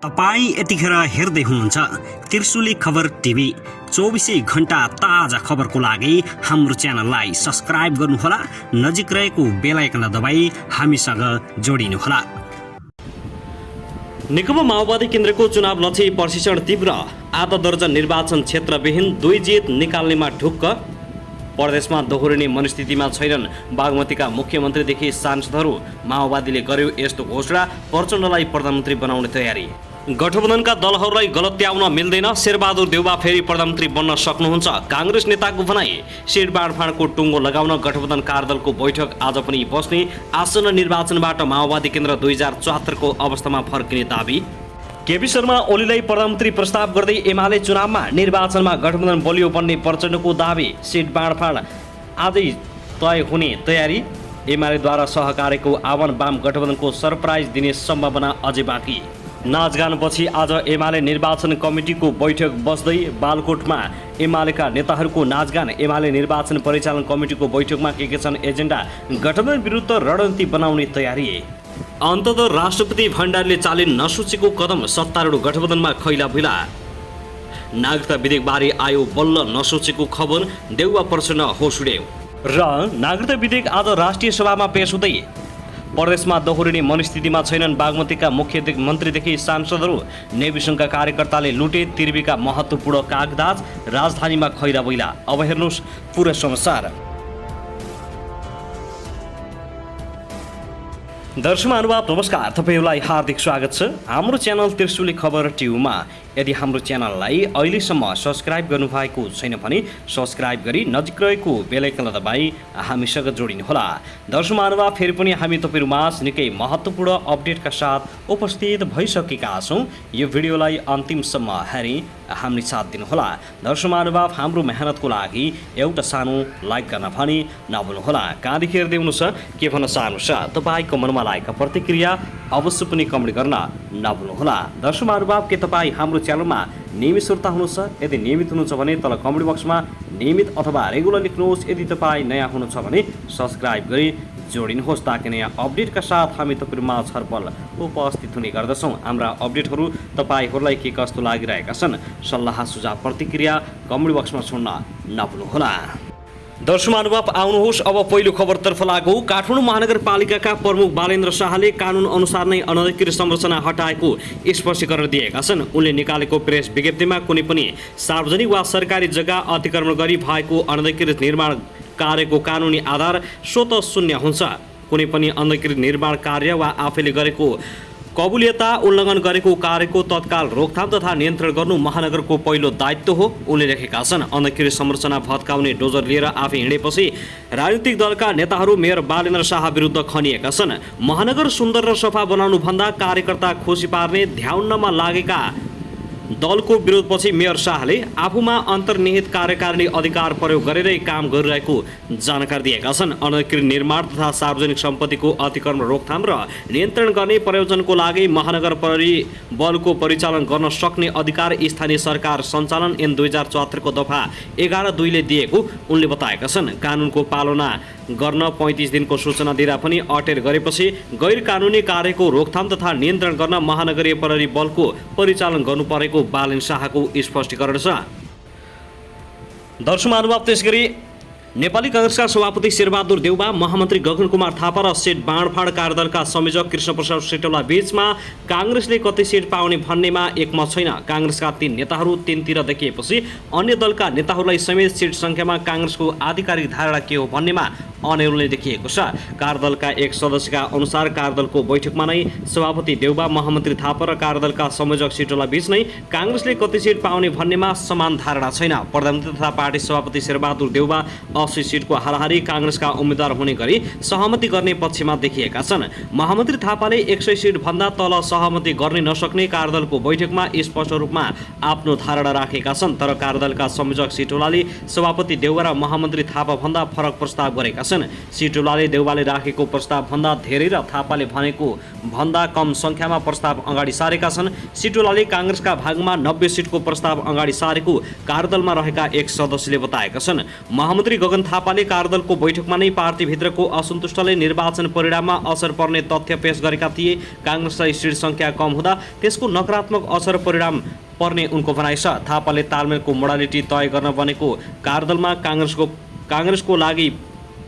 तपाईं यतिखेर हेर्दै हुनुहुन्छ त्रिशुली खबर टिभी। 24 घण्टा ताजा खबरको लागि हाम्रो च्यानललाई सब्स्क्राइब गर्नुहोला, नजिक रहेको बेल आइकनलाई दबाई हामीसँग जोडिनुहोला। नेकपा माओवादी केन्द्रको चुनाव लक्ष्य प्रशिक्षण तीव्र, आधा दर्जन निर्वाचन क्षेत्रविहीन 2 जित निकाल्नेमा ढुक्क। प्रदेशमा दोहोरिने मनस्थितिमा छैनन् बागमतीका मुख्यमन्त्रीदेखि सांसदहरू, माओवादीले गर्यो यस्तो घोषणा, प्रचण्डलाई प्रधानमन्त्री बनाउने तयारी। गठबन्धनका दलहरूलाई गलत्याउन मिल्दैन, शेरबहादुर देउवा फेरि प्रधानमन्त्री बन्न सक्नुहुन्छ, काङ्ग्रेस नेताको भनाई। सिट बाँडफाँडको टुङ्गो लगाउन गठबन्धन कार्यदलको बैठक आज पनि बस्ने, आसन्न निर्वाचनबाट माओवादी केन्द्र 2074 को अवस्थामा फर्किने दाबी। केपी शर्मा ओलीलाई प्रधानमन्त्री प्रस्ताव गर्दै एमाले चुनावमा, निर्वाचनमा गठबन्धन बलियो बन्ने प्रचण्डको दाबी। सिट बाँडफाँड आजै तय हुने तयारी, एमालेद्वारा सहकार्यको आह्वान, वाम गठबन्धनको सरप्राइज दिने सम्भावना अझै बाँकी। नाचगानपछि आज एमाले निर्वाचन कमिटीको बैठक बस्दै बालकोटमा एमालेका नेताहरूको नाचगान। एमाले निर्वाचन परिचालन कमिटीको बैठकमा के छन् एजेन्डा, गठबन्धन विरुद्ध रणनीति बनाउने तयारी। अन्ततः राष्ट्रपति भण्डारीले चाले नसोचेको कदम, सत्तारूढ गठबन्धनमा खैला भुइला। नागरिकता विधेयकबारे आयो बल्ल नसोचेको खबर, देउवा प्रचण्ड होस उड्यायो। र नागरिकता विधेयक आज राष्ट्रिय सभामा पेश हुँदै प्रदेशमा दोहोरिने मनस्थितिमा छैनन् बागमतीका मुख्यमन्त्रीदेखि सांसदहरू, नेवी सङ्घका कार्यकर्ताले लुटे तिर्बीका महत्त्वपूर्ण कागजात, राजधानीमा खैरा बैला। अब हेर्नुहोस् पुरा समाचार। दर्शक महानुभाव नमस्कार, तपाईँहरूलाई हार्दिक स्वागत छ हाम्रो च्यानल त्रिशुली खबर टिभीमा। यदि हाम्रो च्यानललाई अहिलेसम्म सब्स्क्राइब गर्नुभएको छैन भने सब्स्क्राइब गरी नजिक रहेको बेल आइकनलाई दबाई हामीसँग जोडिनुहोला। दर्शक महानुभाव, फेरि पनि हामी तपाईँहरूमाझ निकै महत्त्वपूर्ण अपडेटका साथ उपस्थित भइसकेका छौँ। यो भिडियोलाई अन्तिमसम्म हेरी हामी साथ दिनुहोला। दर्शक महानुभाव, हाम्रो मेहनतको लागि एउटा सानो लाइक गर्न भने नभुल्नुहोला। कहाँदेखि हेर्दै हुनुहुन्छ, के भन्न चाहनुहुन्छ, तपाईँको मनमा लागेका प्रतिक्रिया अवश्य पनि कमेन्ट गर्न नभुल्नुहोला। दर्शक महानुभाव, के तपाईँ हाम्रो च्यानलमा नियमित श्रोता हुनुहुन्छ? यदि नियमित हुनुहुन्छ भने तल कमेन्ट बक्समा नियमित अथवा रेगुलर लेख्नुहोस्। यदि तपाईँ नयाँ हुनुहुन्छ भने सब्स्क्राइब गरी जोडिनुहोस्, ताकि नयाँ अपडेटका साथ हामी तपाईँहरूमा छलफल उपस्थित हुने गर्दछौँ। हाम्रा अपडेटहरू तपाईँहरूलाई के कस्तो लागिरहेका छन्, सल्लाह सुझाव प्रतिक्रिया कमेन्ट बक्समा छोड्न नभुल्नुहोला। दर्शक महानुभाव, आउनुहोस् अब पहिलो खबरतर्फ लागौँ। काठमाडौँ महानगरपालिकाका प्रमुख बालेन्द्र शाहले कानुन अनुसार नै अनधिकृत संरचना हटाएको स्पष्टीकरण दिएका छन्। उनले निकालेको प्रेस विज्ञप्तिमा कुनै पनि सार्वजनिक वा सरकारी जग्गा अतिक्रमण गरी भएको अनधिकृत निर्माण कार्यको कानुनी आधार स्वतः शून्य हुन्छ। कुनै पनि अनधिकृत निर्माण कार्य वा आफैले गरेको कबुलियता उल्लङ्घन गरेको कार्यको तत्काल रोकथाम तथा नियन्त्रण गर्नु महानगरको पहिलो दायित्व हो, उनले लेखेका छन्। अनधिकृत संरचना भत्काउने डोजर लिएर आफै हिँडेपछि राजनीतिक दलका नेताहरू मेयर बालेन्द्र शाह विरुद्ध खनिएका छन्। महानगर सुन्दर र सफा बनाउनु भन्दा कार्यकर्ता खुसी पार्ने ध्याउनमा लागेका दलको विरोधपछि मेयर शाहले आफूमा अन्तर्निहित कार्यकारिणी अधिकार प्रयोग गरेरै काम गरिरहेको जानकारी दिएका छन्। अनधिकृत निर्माण तथा सार्वजनिक सम्पत्तिको अतिक्रमण रोकथाम र नियन्त्रण गर्ने प्रयोजनको लागि महानगर प्रहरी बलको परिचालन गर्न सक्ने अधिकार स्थानीय सरकार सञ्चालन ऐन 2074 को दफा 11(2) ले दिएको उनले बताएका छन्। कानुनको पालना गर्न 35 दिनको सूचना दिँदा पनि अटेर गरेपछि गैर कानुनी कार्यको रोकथाम तथा नियन्त्रण गर्न महानगरीय प्रहरी बलको परिचालन गर्नुपर्नेको बालेन्द्र शाहको स्पष्टीकरण छ। दर्शक महानुभाव, त्यसगरी नेपाली कांग्रेसका सभापति शेरबहादुर देउवा, महामन्त्री गगन कुमार थापा र सेट बाँडफाँड कार्यदलका संयोजक कृष्णप्रसाद श्रेष्ठला बीचमा कांग्रेसले कति सिट पाउने भन्नेमा एकमत छैन। कांग्रेसका 3 नेताहरू 3तिर देखिएपछि अन्य दलका नेताहरूलाई समेत सिट संख्यामा कांग्रेसको आधिकारिक धारणा के हो भन्नेमा अनिर्णय देखिएको छ। कार्यदलका एक सदस्यका अनुसार कार्यदलको बैठकमा नै सभापति देउवा, महामन्त्री थापा र कार्यदलका संयोजक श्रेष्ठला बीच नै कांग्रेसले कति सिट पाउने भन्नेमा समान धारणा छैन। प्रधानमन्त्री तथा पार्टी सभापति शेरबहादुर देउवा 80 सिटको हाराहारी कांग्रेसका उम्मेद्वार हुने गरी सहमति गर्ने पक्षमा देखिएका छन्। महामन्त्री थापाले 100 सिट भन्दा तल सहमति गर्ने नसक्ने कार्यदलको बैठकमा स्पष्ट रूपमा आफ्नो धारणा राखेका छन्। तर कार्यदलका संयोजक सिटोलाले सभापति देउवा र महामन्त्री थापा भन्दा फरक प्रस्ताव गरेका छन्। छन्। सिटौलाले देउवाले राखेको प्रस्तावभन्दा धेरै र थापाले भनेको भन्दा कम सङ्ख्यामा प्रस्ताव अगाडि सारेका छन्। सिटौलाले काङ्ग्रेसका भागमा 90 सिटको प्रस्ताव अगाडि सारेको कार्यदलमा रहेका एक सदस्यले बताएका छन्। महामन्त्री गगन थापाले कार्यदलको बैठकमा नै पार्टीभित्रको असन्तुष्टले निर्वाचन परिणाममा असर पर्ने तथ्य पेश गरेका थिए। काङ्ग्रेसलाई सिट सङ्ख्या कम हुँदा त्यसको नकारात्मक असर परिणाम पर्ने उनको भनाइ छ। थापाले तालमेलको मोडालिटी तय गर्न बनेको कार्यदलमा काङ्ग्रेसको लागि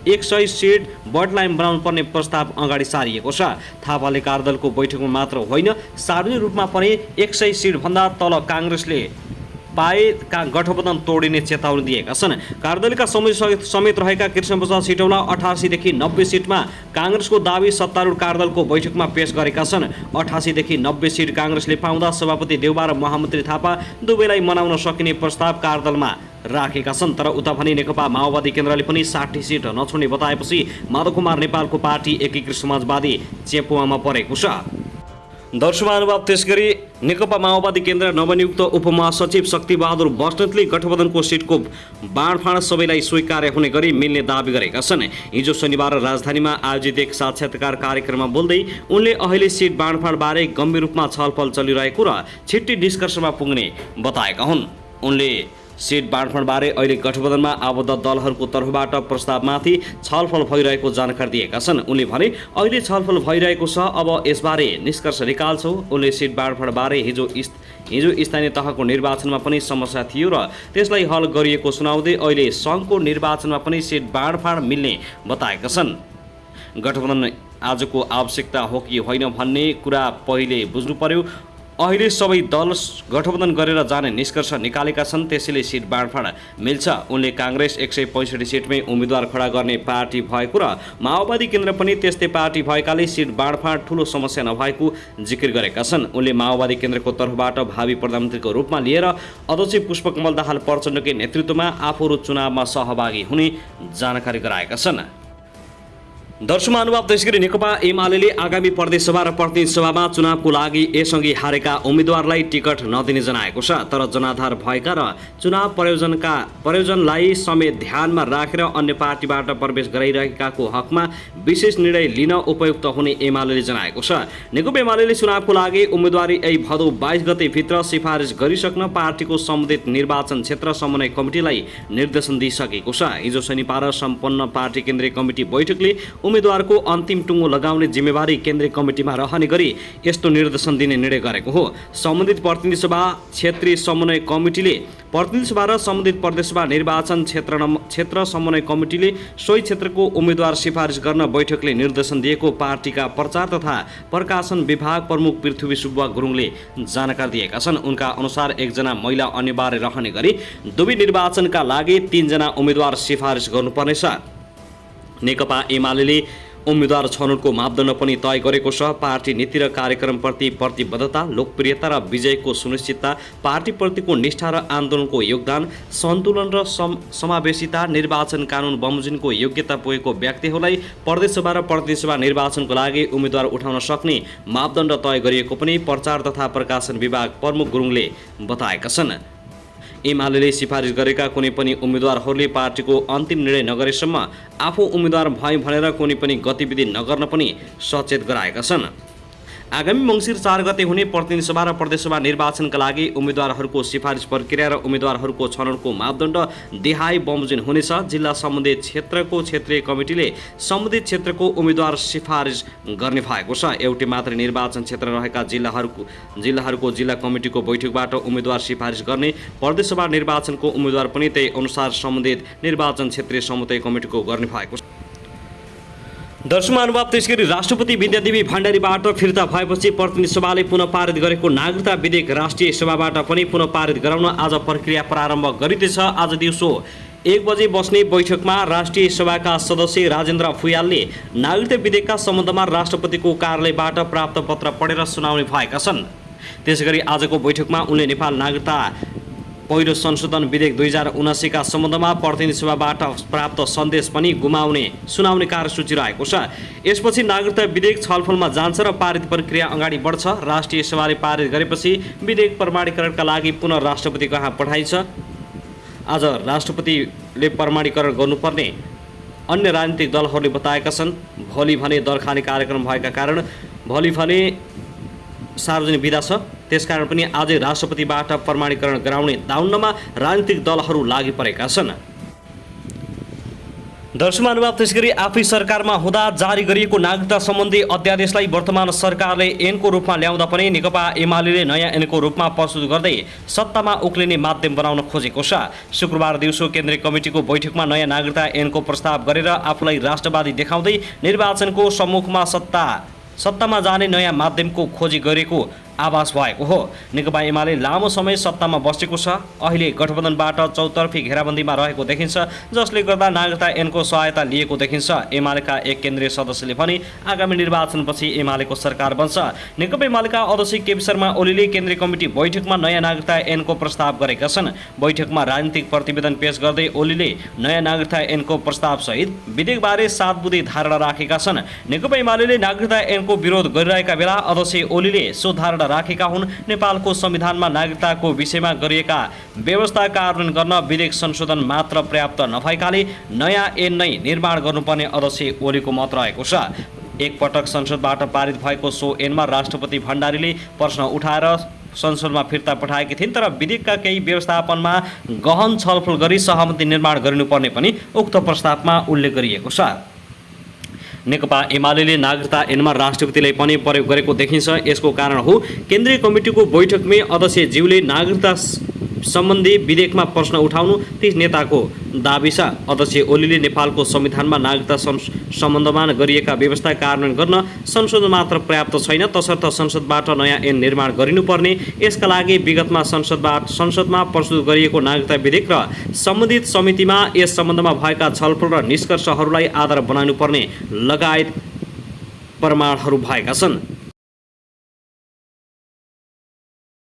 100 सिट बर्डलाइन बनाउनु पर्ने प्रस्ताव अगाडि सारिएको छ। थापाले कार्यदलको बैठकमा मात्र होइन सार्वजनिक रूपमा पनि 100 सिटभन्दा तल काङ्ग्रेसले पाए गठबन्धन तोडिने चेतावनी दिएका छन्। कार्यदलका समेत रहेका कृष्णप्रसाद सिटौला 88 देखि 90 सिटमा काङ्ग्रेसको दाबी सत्तारूढ कार्यदलको बैठकमा पेश गरेका छन्। 88 देखि 90 सिट काङ्ग्रेसले पाउँदा सभापति देउवा र महामन्त्री थापा दुवैलाई मनाउन सकिने प्रस्ताव कार्यदलमा राखेका छन्। तर उता भने नेकपा माओवादी केन्द्रले पनि 60 सिट नछोड्ने बताएपछि माधव कुमार नेपालको पार्टी एकीकृत समाजवादी चेपुवामा परेको छ। दर्शक महानुभाव, त्यसगरी नेकपा माओवादी केन्द्र नवनियुक्त उपमहासचिव शक्तिबहादुर बस्नेतले गठबन्धनको सिटको बाँडफाँड सबैलाई स्वीकार्य हुने गरी मिल्ने दावी गरेका छन्। हिजो शनिबार राजधानीमा आयोजित एक साक्षात्कार कार्यक्रममा बोल्दै उनले अहिले सिट बाँडफाँडबारे गम्भीर रूपमा छलफल चलिरहेको र छिट्टै निष्कर्षमा पुग्ने बताएका हुन्। उनले सिट बाँडफाँडबारे अहिले गठबन्धनमा आबद्ध दलहरूको तर्फबाट प्रस्तावमाथि छलफल भइरहेको जानकारी दिएका छन्। उनले भने अहिले छलफल भइरहेको छ, अब यसबारे निष्कर्ष निकाल्छौँ। उनले सिट बाँडफाँडबारे हिजो स्थानीय तहको निर्वाचनमा पनि समस्या थियो र त्यसलाई हल गरिएको सुनाउँदै अहिले सङ्घको निर्वाचनमा पनि सिट बाँडफाँड मिल्ने बताएका छन्। गठबन्धन आजको आवश्यकता हो कि होइन भन्ने कुरा पहिले बुझ्नु पर्यो। अहिले सबै दल गठबन्धन गरेर जाने निष्कर्ष निकालेका छन्, त्यसैले सिट बाँडफाँड मिल्छ। उनले काङ्ग्रेस 165 सिटमै उम्मेद्वार खडा गर्ने पार्टी भएको र माओवादी केन्द्र पनि त्यस्तै पार्टी भएकाले सिट बाँडफाँड ठूलो समस्या नभएको जिकिर गरेका छन्। उनले माओवादी केन्द्रको तर्फबाट भावी प्रधानमन्त्रीको रूपमा लिएर अध्यक्ष पुष्पकमल दाहाल प्रचण्डकै नेतृत्वमा आफूहरू चुनावमा सहभागी हुने जानकारी गराएका छन्। दर्शक महानुभाव, त्यसगरी नेकपा एमाले आगामी प्रदेश सभा र प्रतिनिधि सभामा चुनावको लागि यसअघि हारेका उम्मेद्वारलाई टिकट नदिने जनाएको छ। तर जनाधार भएका र चुनाव प्रयोजनलाई समेत ध्यानमा राखेर अन्य पार्टीबाट प्रवेश गराइरहेकाको हकमा विशेष निर्णय लिन उपयुक्त हुने एमाले जनाएको छ। नेकपा एमाले चुनावको लागि उम्मेदवारी यही भदौ 22 गते भित्र सिफारिस गरिसक्न पार्टीको सम्बन्धित निर्वाचन क्षेत्र समन्वय कमिटीलाई निर्देशन दिइसकेको छ। हिजो शनिबार सम्पन्न पार्टी केन्द्रीय कमिटी बैठकले उम्मेदवारको अन्तिम टुङ्गो लगाउने जिम्मेवारी केन्द्रीय कमिटीमा रहने गरी यस्तो निर्देशन दिने निर्णय गरेको हो। सम्बन्धित प्रतिनिधि सभा क्षेत्रीय समन्वय कमिटीले प्रतिनिधि सभा र सम्बन्धित प्रदेशसभा निर्वाचन क्षेत्र समन्वय कमिटीले सोही क्षेत्रको उम्मेदवार सिफारिस गर्न बैठकले निर्देशन दिएको पार्टीका प्रचार तथा प्रकाशन विभाग प्रमुख पृथ्वी सुब्बा गुरुङले जानकारी दिएका छन्। उनका अनुसार 1 जना महिला अनिवार्य रहने गरी दुवै निर्वाचनका लागि 3 जना उम्मेदवार सिफारिस गर्नुपर्नेछ। नेकपा एमाले उम्मेदवार छनौटको मापदण्ड पनि तय गरेको छ। पार्टी नीति र कार्यक्रमप्रति प्रतिबद्धता, लोकप्रियता र विजयको सुनिश्चितता, पार्टीप्रतिको निष्ठा र आन्दोलनको योगदान, सन्तुलन र समावेशिता, निर्वाचन कानुन बमोजिमको योग्यता पुगेको व्यक्तिहरूलाई प्रदेशसभा र प्रतिनिधिसभा निर्वाचनको लागि उम्मेदवार उठाउन सक्ने मापदण्ड तय गरिएको पनि प्रचार तथा प्रकाशन विभाग प्रमुख गुरुङले बताएका छन्। एमाले सिफारिस गरेका कुनै पनि उम्मेदवारहरूले पार्टीको अन्तिम निर्णय नगरेसम्म आफू उम्मेदवार भए भनेर कुनै पनि गतिविधि नगर्न पनि सचेत गराएका छन्। आगामी मङ्सिर 4 गते हुने प्रतिनिधि सभा र प्रदेशसभा निर्वाचनका लागि उम्मेदवारहरूको सिफारिस प्रक्रिया र उम्मेदवारहरूको छनौटको मापदण्ड देहाई बमोजिम हुनेछ। जिल्ला सम्बन्धित क्षेत्रको क्षेत्रीय कमिटीले सम्बन्धित क्षेत्रको उम्मेदवार सिफारिस गर्ने भएको छ। एउटै मात्र निर्वाचन क्षेत्र रहेका जिल्लाहरूको जिल्ला कमिटीको बैठकबाट उम्मेदवार सिफारिस गर्ने, प्रदेशसभा निर्वाचनको उम्मेदवार पनि त्यही अनुसार सम्बन्धित निर्वाचन क्षेत्रीय समन्वय कमिटीको गर्ने भएको छ। दर्शक महानुभाव, त्यसगरी राष्ट्रपति विद्यादेवी भण्डारीबाट फिर्ता भएपछि प्रतिनिधि सभाले पुनः पारित गरेको नागरिकता विधेयक राष्ट्रिय सभाबाट पनि पुनः पारित गराउन आज प्रक्रिया प्रारम्भ गरिँदैछ। आज दिउँसो 1 बजे बस्ने बैठकमा राष्ट्रिय सभाका सदस्य राजेन्द्र फुयालले नागरिकता विधेयकका सम्बन्धमा राष्ट्रपतिको कार्यालयबाट प्राप्त पत्र पढेर सुनाउने भएका छन्। त्यसगरी आजको बैठकमा उनले नेपाल नागरिकता पहिलो संशोधन विधेयक 2079 का सम्बन्धमा प्रतिनिधि सभाबाट प्राप्त सन्देश पनि सुनाउने कार्यसूची रहेको छ। यसपछि नागरिकता विधेयक छलफलमा जान्छ र पारित प्रक्रिया अगाडि बढ्छ। राष्ट्रिय सभाले पारित गरेपछि विधेयक प्रमाणीकरणका लागि पुनः राष्ट्रपति कहाँ पठाइन्छ। आज राष्ट्रपतिले प्रमाणीकरण गर्नुपर्ने अन्य राजनीतिक दलहरूले बताएका छन्। भोलि भने दल खाने कार्यक्रम भएका कारण भोलि भने सार्वजनिक बिदा छ, त्यसकारण पनि आजै राष्ट्रपतिबाट प्रमाणीकरण गराउने दाउन्नमा राजनीतिक दलहरू लागि परेका छन्। दर्शक महानुभाव, त्यसगरी आफै सरकारमा हुँदा जारी गरिएको नागरिकता सम्बन्धी अध्यादेशलाई वर्तमान सरकारले ऐनको रूपमा ल्याउँदा पनि नेकपा एमाले नयाँ ऐनको रूपमा प्रस्तुत गर्दै सत्तामा उक्लिने माध्यम बनाउन खोजेको छ। शुक्रबार दिउँसो केन्द्रीय कमिटीको बैठकमा नयाँ नागरिकता ऐनको प्रस्ताव गरेर आफूलाई राष्ट्रवादी देखाउँदै निर्वाचनको सम्मुखमा सत्तामा जाने नयाँ माध्यमको खोजी गरेको आभास भएको हो। नेकपा एमाले लामो समय सत्तामा बसेको छ। अहिले गठबन्धनबाट चौतर्फी घेराबन्दीमा रहेको देखिन्छ, जसले गर्दा नागरिकता ऐनको सहायता लिएको देखिन्छ। एमालेका एक केन्द्रीय सदस्यले भने आगामी निर्वाचनपछि एमालेको सरकार बन्छ। नेकपा एमालेका अध्यक्ष केपी शर्मा ओलीले केन्द्रीय कमिटी बैठकमा नयाँ नागरिकता ऐनको प्रस्ताव गरेका छन्। बैठकमा राजनीतिक प्रतिवेदन पेश गर्दै ओलीले नयाँ नागरिकता ऐनको प्रस्तावसहित विधेयकबारे 7 बुँदे धारणा राखेका छन्। नेकपा एमाले नागरिकता ऐनको विरोध गरिरहेका बेला अध्यक्ष ओलीले सो धारणा राखेका हुन्। नेपालको संविधानमा नागरिकताको विषयमा गरिएका व्यवस्था कार्यान्वयन गर्न विधेयक संशोधन मात्र पर्याप्त नभएकाले नयाँ ऐन नै निर्माण गर्नुपर्ने अध्यक्ष ओलीको मत रहेको छ। एकपटक संसदबाट पारित भएको सो ऐनमा राष्ट्रपति भण्डारीले प्रश्न उठाएर संसदमा फिर्ता पठाएकी थिइन्, तर विधेयकका केही व्यवस्थापनमा गहन छलफल गरी सहमति निर्माण गरिनुपर्ने पनि उक्त प्रस्तावमा उल्लेख गरिएको छ। नेकपा एमाले नागरिकता ऐनमा राष्ट्रपतिलाई पनि प्रयोग गरेको देखिन्छ। यसको कारण हो केन्द्रीय कमिटीको बैठकमै अध्यक्षज्यूले नागरिकता सम्बन्धी विधेयकमा प्रश्न उठाउनु ती नेताको दाबी छ। अध्यक्ष ओलीले नेपालको संविधानमा नागरिकता सम्बन्धमा गरिएका व्यवस्था कार्यान्वयन गर्न संशोधन मात्र पर्याप्त छैन, तसर्थ संसदबाट नयाँ ऐन निर्माण गरिनुपर्ने। यसका लागि विगतमा संसदमा प्रस्तुत गरिएको नागरिकता विधेयक र सम्बन्धित समितिमा यस सम्बन्धमा भएका छलफल र निष्कर्षहरूलाई आधार बनाउनुपर्ने लगायत प्रमाणहरू भएका छन्।